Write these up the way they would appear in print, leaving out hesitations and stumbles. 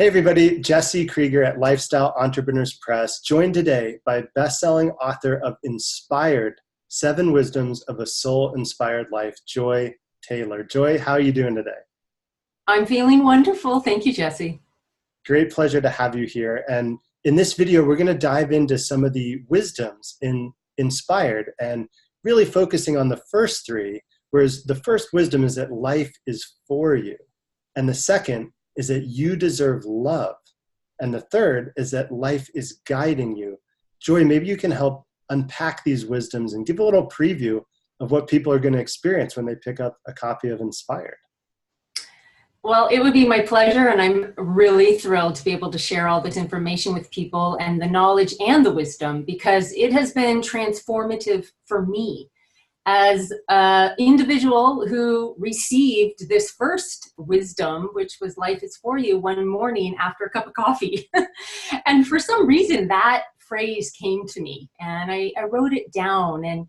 Hey everybody, Jesse Krieger at Lifestyle Entrepreneurs Press, joined today by best-selling author of Inspired, 7 Wisdoms of a Soul-Inspired Life, Joy Taylor. Joy, how are you doing today? I'm feeling wonderful. Thank you, Jesse. Great pleasure to have you here. And in this video, we're going to dive into some of the wisdoms in Inspired and really focusing on the first 3, whereas the first wisdom is that life is for you. And the second is that you deserve love. And the third is that life is guiding you. Joy, maybe you can help unpack these wisdoms and give a little preview of what people are going to experience when they pick up a copy of Inspired. Well, it would be my pleasure, and I'm really thrilled to be able to share all this information with people and the knowledge and the wisdom, because it has been transformative for me as an individual who received this first wisdom, which was life is for you, one morning after a cup of coffee. And for some reason, that phrase came to me, and I wrote it down. And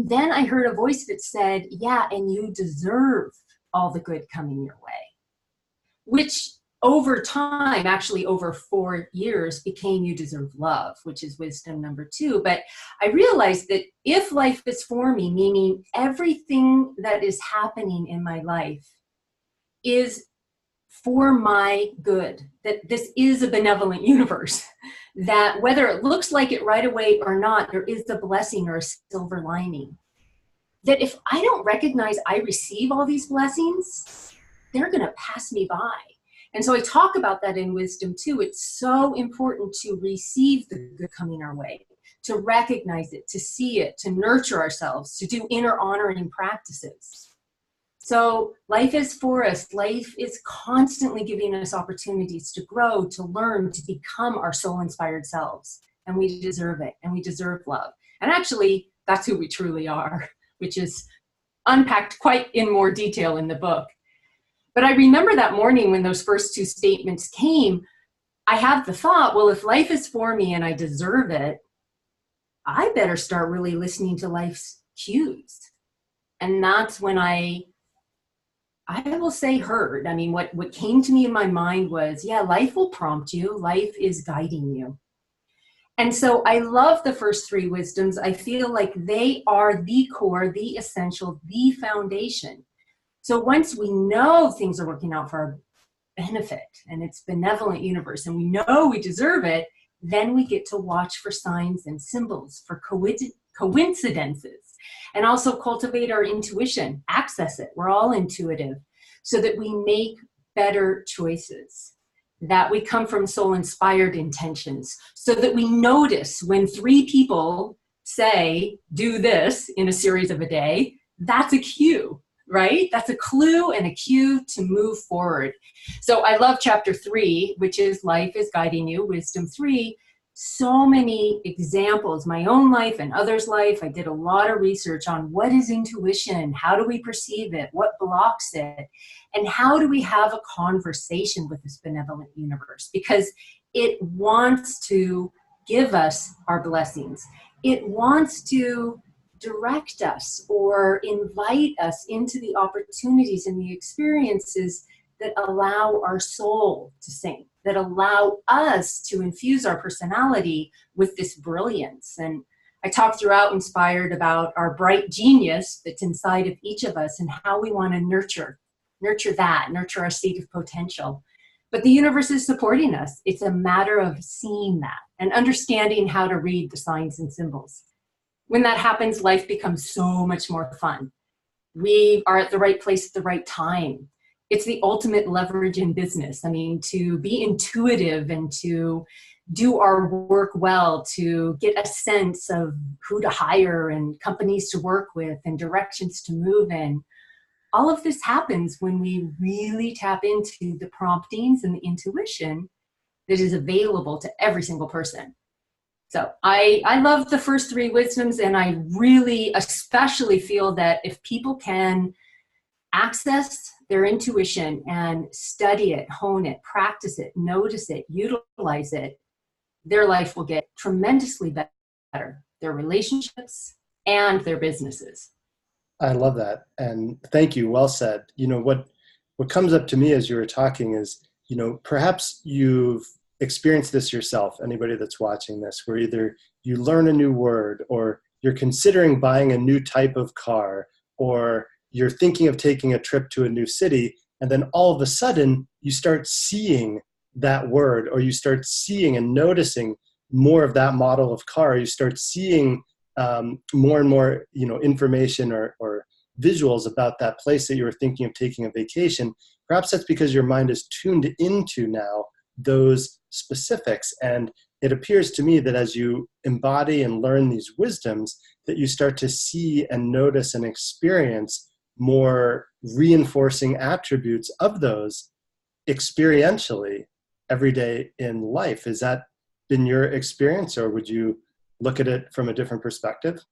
then I heard a voice that said, yeah, and you deserve all the good coming your way, which over time, actually over 4 years, became you deserve love, which is wisdom number 2. But I realized that if life is for me, meaning everything that is happening in my life is for my good, that this is a benevolent universe, that whether it looks like it right away or not, there is a blessing or a silver lining. That if I don't recognize I receive all these blessings, they're going to pass me by. And so I talk about that in wisdom too. It's so important to receive the good coming our way, to recognize it, to see it, to nurture ourselves, to do inner honoring practices. So life is for us. Life is constantly giving us opportunities to grow, to learn, to become our soul-inspired selves. And we deserve it, and we deserve love. And actually, that's who we truly are, which is unpacked quite in more detail in the book. But I remember that morning when those first 2 statements came, I had the thought, well, if life is for me and I deserve it, I better start really listening to life's cues. And that's when I will say heard. I mean, what came to me in my mind was, yeah, life will prompt you. Life is guiding you. And so I love the first 3 wisdoms. I feel like they are the core, the essential, the foundation. So once we know things are working out for our benefit and it's benevolent universe and we know we deserve it, then we get to watch for signs and symbols, for coincidences, and also cultivate our intuition, access it. We're all intuitive, so that we make better choices, that we come from soul-inspired intentions, so that we notice when 3 people say, do this in a series of a day, that's a cue. Right? That's a clue and a cue to move forward. So I love chapter 3, which is life is guiding you, wisdom 3. So many examples, my own life and others' life. I did a lot of research on what is intuition? How do we perceive it? What blocks it? And how do we have a conversation with this benevolent universe? Because it wants to give us our blessings. It wants to direct us or invite us into the opportunities and the experiences that allow our soul to sing, that allow us to infuse our personality with this brilliance. And I talk throughout Inspired about our bright genius that's inside of each of us and how we want to nurture our state of potential. But the universe is supporting us. It's a matter of seeing that and understanding how to read the signs and symbols. When that happens, life becomes so much more fun. We are at the right place at the right time. It's the ultimate leverage in business. I mean, to be intuitive and to do our work well, to get a sense of who to hire and companies to work with and directions to move in. All of this happens when we really tap into the promptings and the intuition that is available to every single person. So I love the first 3 wisdoms, and I really especially feel that if people can access their intuition and study it, hone it, practice it, notice it, utilize it, their life will get tremendously better, their relationships and their businesses. I love that. And thank you. Well said. You know, what comes up to me as you were talking is perhaps you've experienced this yourself, anybody that's watching this, where either you learn a new word, or you're considering buying a new type of car, or you're thinking of taking a trip to a new city, and then all of a sudden you start seeing that word, or you start seeing and noticing more of that model of car. You start seeing more and more, information or visuals about that place that you were thinking of taking a vacation. Perhaps that's because your mind is tuned into now those specifics. And it appears to me that as you embody and learn these wisdoms, that you start to see and notice and experience more reinforcing attributes of those experientially every day in life. Has that been your experience, or would you look at it from a different perspective?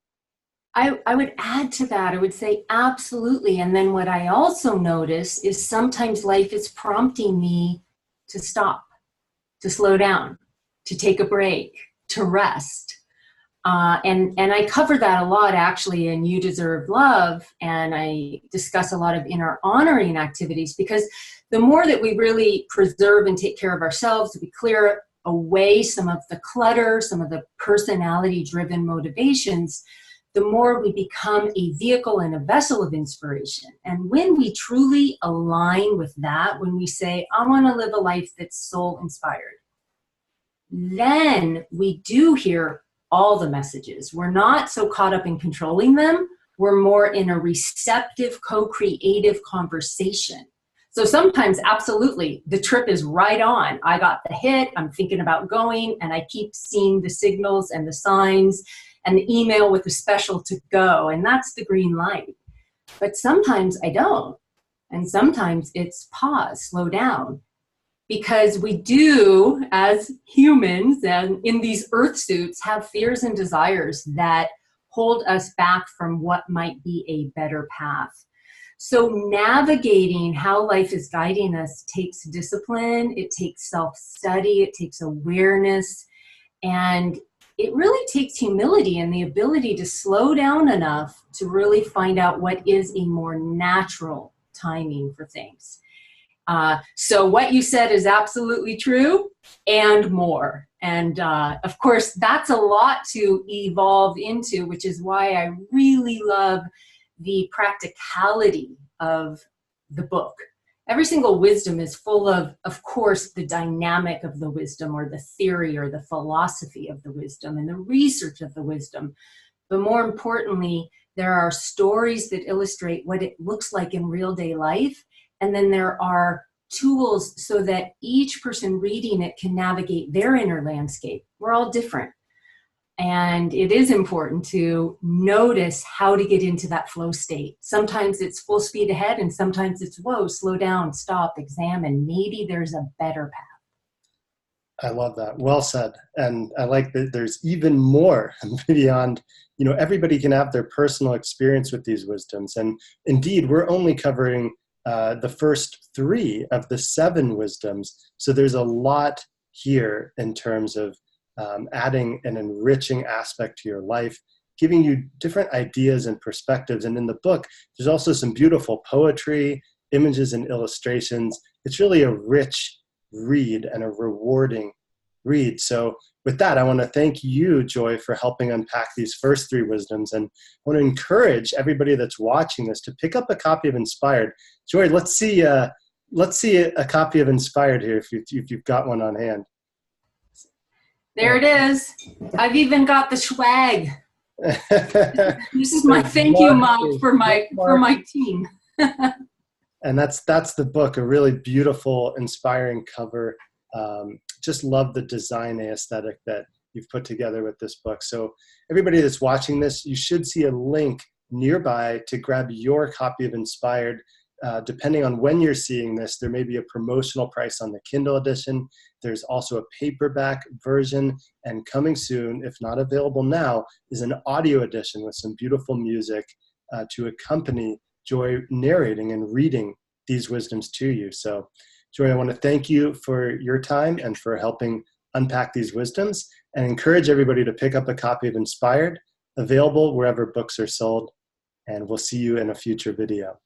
I would add to that. I would say absolutely. And then what I also notice is sometimes life is prompting me to stop, to slow down, to take a break, to rest. And I cover that a lot actually in You Deserve Love. And I discuss a lot of inner honoring activities, because the more that we really preserve and take care of ourselves, we clear away some of the clutter, some of the personality-driven motivations, the more we become a vehicle and a vessel of inspiration. And when we truly align with that, when we say, I want to live a life that's soul-inspired, then we do hear all the messages. We're not so caught up in controlling them. We're more in a receptive, co-creative conversation. So sometimes, absolutely, the trip is right on. I got the hit, I'm thinking about going, and I keep seeing the signals and the signs and the email with the special to go, and that's the green light. But sometimes I don't. And sometimes it's pause, slow down. Because we do, as humans and in these earth suits, have fears and desires that hold us back from what might be a better path. So navigating how life is guiding us takes discipline, it takes self-study, it takes awareness, and it really takes humility and the ability to slow down enough to really find out what is a more natural timing for things. So what you said is absolutely true, and more. And of course, that's a lot to evolve into, which is why I really love the practicality of the book. Every single wisdom is full of course, the dynamic of the wisdom, or the theory or the philosophy of the wisdom and the research of the wisdom. But more importantly, there are stories that illustrate what it looks like in real day life. And then there are tools so that each person reading it can navigate their inner landscape. We're all different. And it is important to notice how to get into that flow state. Sometimes it's full speed ahead, and sometimes it's, whoa, slow down, stop, examine. Maybe there's a better path. I love that. Well said. And I like that there's even more beyond, everybody can have their personal experience with these wisdoms. And indeed, we're only covering the first 3 of the 7 wisdoms. So there's a lot here in terms of adding an enriching aspect to your life, giving you different ideas and perspectives. And in the book, there's also some beautiful poetry, images, and illustrations. It's really a rich read and a rewarding read. So with that, I want to thank you, Joy, for helping unpack these first 3 wisdoms. And I want to encourage everybody that's watching this to pick up a copy of Inspired. Joy, let's see a copy of Inspired here if you've got one on hand. There it is. I've even got the swag. This is my thank you mug for my team. And that's the book, a really beautiful, inspiring cover. Just love the design aesthetic that you've put together with this book. So everybody that's watching this, you should see a link nearby to grab your copy of Inspired. Depending on when you're seeing this, there may be a promotional price on the Kindle edition. There's also a paperback version, and coming soon, if not available now, is an audio edition with some beautiful music to accompany Joy narrating and reading these wisdoms to you. So, Joy, I want to thank you for your time and for helping unpack these wisdoms, and encourage everybody to pick up a copy of Inspired, available wherever books are sold, and we'll see you in a future video.